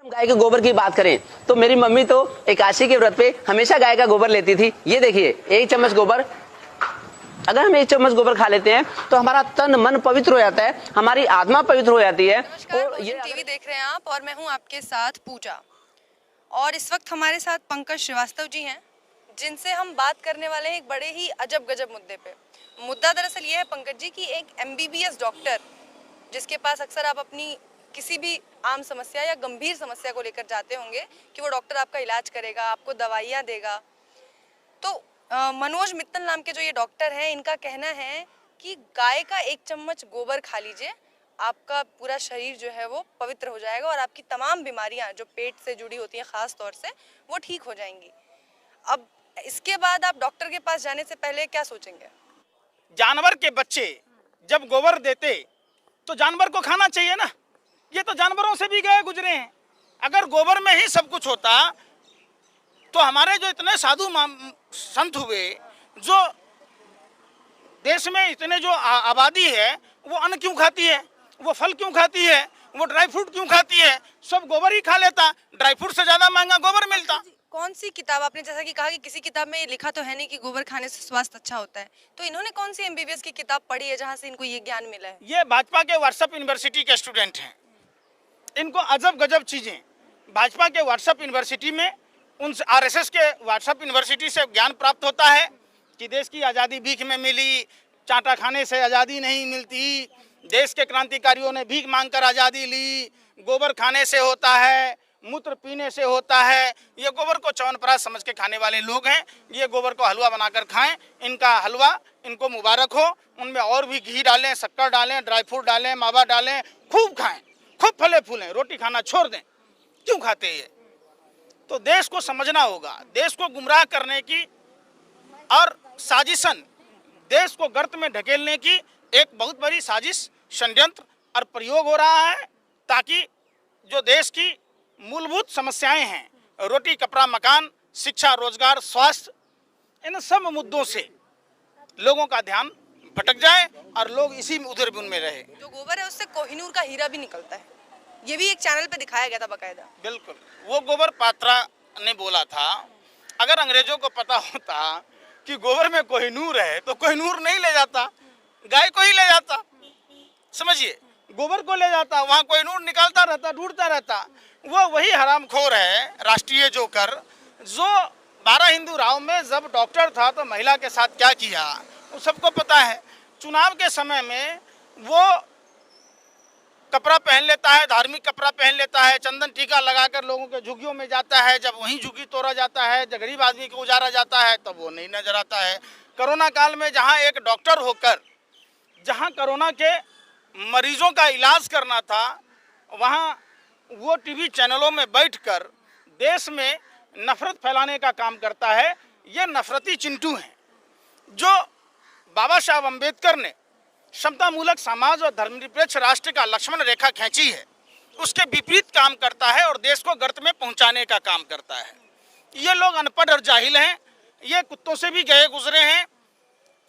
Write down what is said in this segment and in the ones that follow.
गाय के गोबर की बात करें तो मेरी मम्मी तो एकादशी के व्रत पे हमेशा गाय का गोबर लेती थी। ये देखिए, एक चम्मच गोबर, अगर हम एक चम्मच गोबर खा लेते हैं तो हमारा तन मन पवित्र हो जाता है, हमारी आत्मा पवित्र हो जाती है। नमस्कार, ये टीवी देख रहे हैं आप और मैं हूं आपके साथ पूजा। और इस वक्त हमारे साथ पंकज श्रीवास्तव जी हैं, जिनसे हम बात करने वाले हैं एक बड़े ही अजब गजब मुद्दे पे। मुद्दा दरअसल ये है पंकज जी कि एक एमबीबीएस डॉक्टर, जिसके पास अक्सर आप अपनी किसी भी आम समस्या या गंभीर समस्या को लेकर जाते होंगे कि वो डॉक्टर आपका इलाज करेगा, आपको दवाइयाँ देगा। तो मनोज मित्तल नाम के जो ये डॉक्टर हैं, इनका कहना है कि गाय का एक चम्मच गोबर खा लीजिए, आपका पूरा शरीर जो है वो पवित्र हो जाएगा और आपकी तमाम बीमारियां जो पेट से जुड़ी होती हैं खास तौर से, वो ठीक हो जाएंगी। अब इसके बाद आप डॉक्टर के पास जाने से पहले क्या सोचेंगे? जानवर के बच्चे जब गोबर देते तो जानवर को खाना चाहिए ना। ये तो जानवरों से भी गए गुजरे हैं। अगर गोबर में ही सब कुछ होता तो हमारे जो इतने साधु संत हुए, जो देश में इतने जो आबादी है, वो अन्न क्यों खाती है, वो फल क्यों खाती है, वो ड्राई फ्रूट क्यों खाती है? सब गोबर ही खा लेता, ड्राई फ्रूट से ज्यादा महंगा गोबर मिलता। कौन सी किताब, आपने जैसा कि कहा कि किसी किताब में ये लिखा तो है नहीं कि गोबर खाने से स्वास्थ्य अच्छा होता है, तो इन्होंने कौन सी एमबीबीएस की किताब पढ़ी है जहां से इनको ये ज्ञान मिला है? ये भाजपा के व्हाट्सएप यूनिवर्सिटी के स्टूडेंट हैं। इनको अजब गजब चीजें भाजपा के व्हाट्सएप यूनिवर्सिटी में, उन आरएसएस के व्हाट्सएप यूनिवर्सिटी से ज्ञान प्राप्त होता है कि देश की आज़ादी भीख में मिली, चाटा खाने से आज़ादी नहीं मिलती, देश के क्रांतिकारियों ने भीख मांगकर आज़ादी ली, गोबर खाने से होता है, मूत्र पीने से होता है। ये गोबर को च्यवनप्राश समझ के खाने वाले लोग हैं। ये गोबर को हलवा बनाकर खाएं, इनका हलवा इनको मुबारक हो। उनमें और भी घी डालें, शक्कर डालें, ड्राई फ्रूट डालें, मावा डालें, खूब खाएं, खूब फले फूलें, रोटी खाना छोड़ दें। क्यों खाते ये? तो देश को समझना होगा। देश को गुमराह करने की और साजिशन, देश को गर्त में ढकेलने की एक बहुत बड़ी साजिश, षड्यंत्र और प्रयोग हो रहा है, ताकि जो देश की मूलभूत समस्याएं हैं, रोटी कपड़ा मकान, शिक्षा रोजगार स्वास्थ्य, इन सब मुद्दों से लोगों का ध्यान भटक जाए और लोग इसी उधर बुन में रहे। जो गोबर है उससे कोहिनूर का हीरा भी निकलता है, ये भी एक चैनल पे दिखाया गया था बकायदा। बिल्कुल, वो गोबर पात्रा ने बोला था। अगर अंग्रेजों को पता होता कि गोबर में कोहिनूर है तो कोहिनूर नहीं ले जाता, गाय को ही ले जाता। समझिए, गोबर को ले जाता, वहाँ कोहिनूर निकालता रहता, ढूंढता रहता। वो वही हरामखोर है राष्ट्रीय जोकर, जो 12 हिंदू राव में जब डॉक्टर था तो महिला के साथ क्या किया वो सबको पता है। चुनाव के समय में वो कपड़ा पहन लेता है, धार्मिक कपड़ा पहन लेता है, चंदन टीका लगाकर लोगों के झुग्गियों में जाता है। जब वहीं झुग्गी तोड़ा जाता है, जब गरीब आदमी को उजारा जाता है, तब वो नहीं नजर आता है। कोरोना काल में जहां एक डॉक्टर होकर जहां कोरोना के मरीजों का इलाज करना था, वहां वो टीवी चैनलों में बैठकर देश में नफरत फैलाने का काम करता है। ये नफरती चिंटू हैं। जो बाबा साहब अम्बेडकर ने समता मूलक समाज और धर्मनिरपेक्ष राष्ट्र का लक्ष्मण रेखा खींची है, उसके विपरीत काम करता है और देश को गर्त में पहुंचाने का काम करता है। ये लोग अनपढ़ और जाहिल हैं। ये कुत्तों से भी गए गुजरे हैं।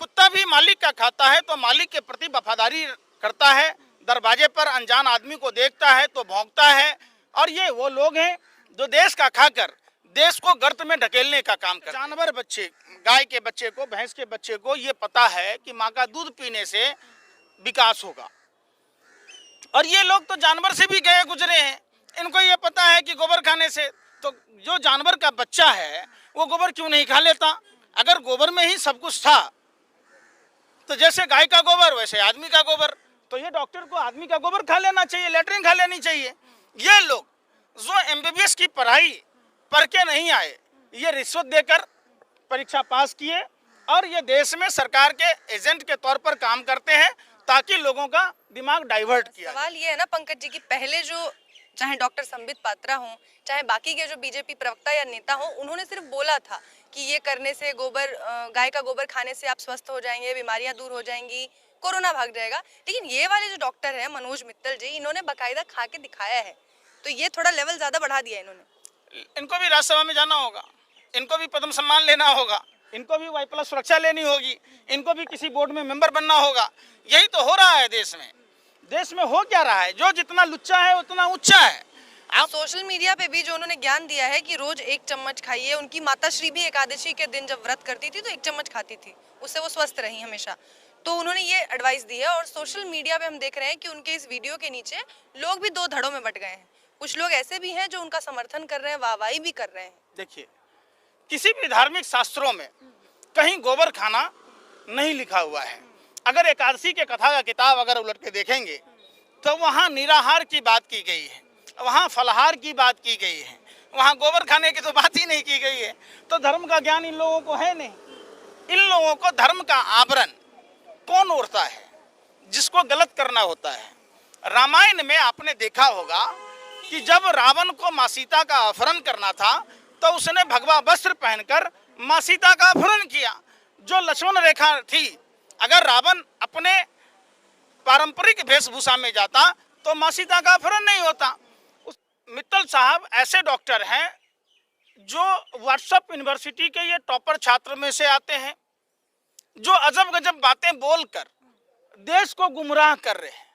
कुत्ता भी मालिक का खाता है तो मालिक के प्रति वफादारी करता है। दरवाजे पर अनजान आदमी को देखता है तो भौंकता है। और ये वो लोग हैं जो देश का खाकर देश को गर्त में ढकेलने का काम करते हैं। जानवर बच्चे, गाय के बच्चे को, भैंस के बच्चे को ये पता है कि माँ का दूध पीने से विकास होगा, और ये लोग तो जानवर से भी गए गुजरे हैं। इनको ये पता है कि गोबर खाने से, तो जो जानवर का बच्चा है वो गोबर क्यों नहीं खा लेता? अगर गोबर में ही सब कुछ था तो जैसे गाय का गोबर वैसे आदमी का गोबर, तो ये डॉक्टर को आदमी का गोबर खा लेना चाहिए, लेटरिन खा लेनी चाहिए। ये लोग जो एमबीबीएस की पढ़ाई पढ़ के नहीं आए, ये रिश्वत देकर परीक्षा पास किए और ये देश में सरकार के एजेंट के तौर पर काम करते हैं ताकि लोगों का दिमाग डाइवर्ट किया। सवाल ये है ना पंकज जी कि पहले जो चाहे डॉक्टर संबित पात्रा हों, चाहे बाकी के जो बीजेपी प्रवक्ता या नेता हों, उन्होंने सिर्फ बोला था कि ये करने से गोबर, गाय का गोबर खाने से आप स्वस्थ हो जाएंगे, बीमारियां दूर हो जाएंगी, कोरोना भाग जाएगा। लेकिन ये वाले जो डॉक्टर हैं मनोज मित्तल जी, इन्होंने बाकायदा खा के दिखाया है, तो ये थोड़ा लेवल ज्यादा बढ़ा दिया इन्होंने। इनको भी राज्यसभा में जाना होगा, इनको भी पद्म सम्मान लेना होगा, इनको भी वाई+ सुरक्षा लेनी होगी, इनको भी किसी बोर्ड में मेंबर बनना होगा। यही तो हो रहा है देश में। देश में हो क्या रहा है? जो जितना लुच्चा है उतना ऊंचा है। आप सोशल मीडिया पे भी जो उन्होंने ज्ञान दिया है कि रोज 1 चम्मच खाइए, उनकी माताश्री भी एकादशी के दिन जब व्रत करती थी तो 1 चम्मच खाती थी, उससे वो स्वस्थ रही हमेशा। तो उन्होंने ये एडवाइस दी है और सोशल मीडिया पे हम देख रहे हैं कि उनके इस वीडियो के नीचे लोग भी 2 धड़ों में बट गए हैं। कुछ लोग ऐसे भी हैं जो उनका समर्थन कर रहे हैं, वाहवाही भी कर रहे हैं। देखिए, किसी भी धार्मिक शास्त्रों में कहीं गोबर खाना नहीं लिखा हुआ है। अगर एकादशी के कथा का किताब अगर उलट के देखेंगे तो वहाँ निराहार की बात की गई है, वहाँ फलाहार की बात की गई है, वहाँ गोबर खाने की तो बात ही नहीं की गई है। तो धर्म का ज्ञान इन लोगों को है नहीं। इन लोगों को धर्म का आवरण कौन ओढ़ता है, जिसको गलत करना होता है। रामायण में आपने देखा होगा कि जब रावण को माँ सीता का अपहरण करना था तो उसने भगवा वस्त्र पहनकर माँ सीता का अपहरण किया, जो लक्ष्मण रेखा थी। अगर रावण अपने पारंपरिक वेशभूषा में जाता तो माँ सीता का अपहरण नहीं होता। मित्तल साहब ऐसे डॉक्टर हैं जो व्हाट्सएप यूनिवर्सिटी के ये टॉपर छात्र में से आते हैं, जो अजब गजब बातें बोलकर देश को गुमराह कर रहे हैं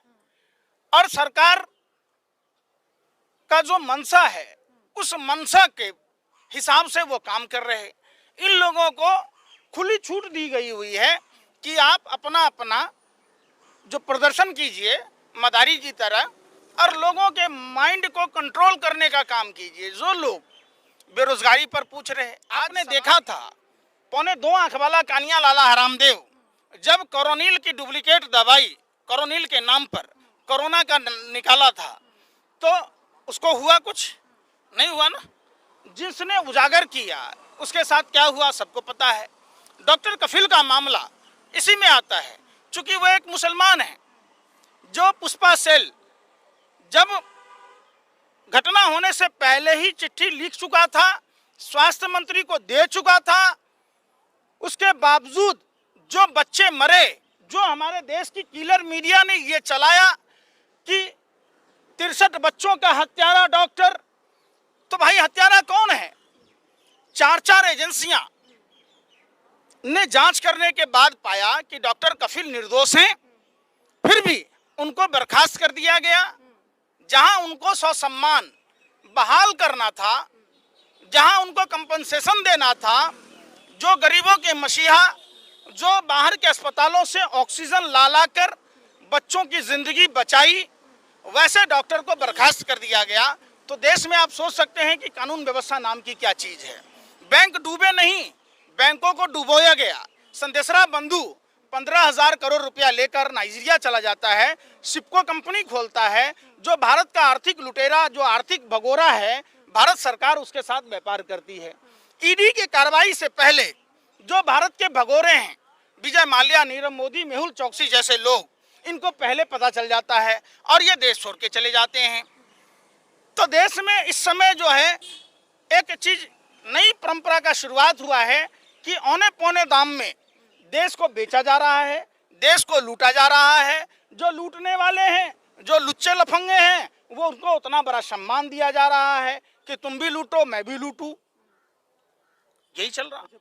और सरकार का जो मंशा है उस मंशा के हिसाब से वो काम कर रहे हैं। इन लोगों को खुली छूट दी गई हुई है कि आप अपना अपना जो प्रदर्शन कीजिए मदारी की तरह और लोगों के माइंड को कंट्रोल करने का काम कीजिए। जो लोग बेरोजगारी पर पूछ रहे हैं, आपने देखा था 2.25 आंख वाला कानिया लाला हरामदेव जब कोरोनिल की डुप्लीकेट दवाई कोरोनिल के नाम पर कोरोना का निकाला था तो उसको हुआ कुछ नहीं हुआ ना। जिसने उजागर किया उसके साथ क्या हुआ सबको पता है। डॉक्टर कफील का मामला इसी में आता है। चूंकि वो एक मुसलमान है जो पुष्पा सेल जब घटना होने से पहले ही चिट्ठी लिख चुका था, स्वास्थ्य मंत्री को दे चुका था, उसके बावजूद जो बच्चे मरे, जो हमारे देश की किलर मीडिया ने ये चलाया कि 63 बच्चों का हत्यारा डॉक्टर। तो भाई हत्यारा कौन है? 4 एजेंसियां ने जांच करने के बाद पाया कि डॉक्टर कफील निर्दोष हैं, फिर भी उनको बर्खास्त कर दिया गया। जहां उनको ससम्मान बहाल करना था, जहां उनको कंपनसेशन देना था, जो गरीबों के मसीहा जो बाहर के अस्पतालों से ऑक्सीजन ला ला कर बच्चों की जिंदगी बचाई, वैसे डॉक्टर को बर्खास्त कर दिया गया। तो देश में आप सोच सकते हैं कि कानून व्यवस्था नाम की क्या चीज है। बैंक डूबे नहीं, बैंकों को डुबोया गया। संदेशरा बंधु 15,000 करोड़ रुपया लेकर नाइजीरिया चला जाता है, सिप्को कंपनी खोलता है, जो भारत का आर्थिक लुटेरा, जो आर्थिक भगोरा है, भारत सरकार उसके साथ व्यापार करती है। ईडी की कार्रवाई से पहले जो भारत के भगोरे हैं, विजय माल्या, नीरव मोदी, मेहुल चौकसी जैसे लोग, इनको पहले पता चल जाता है और ये देश छोड़ के चले जाते हैं। तो देश में इस समय जो है एक चीज नई परंपरा का शुरुआत हुआ है कि औने पौने दाम में देश को बेचा जा रहा है, देश को लूटा जा रहा है। जो लूटने वाले हैं, जो लुच्चे लफंगे हैं, वो उनको उतना बड़ा सम्मान दिया जा रहा है कि तुम भी लूटो मैं भी लूटूं। यही चल रहा है।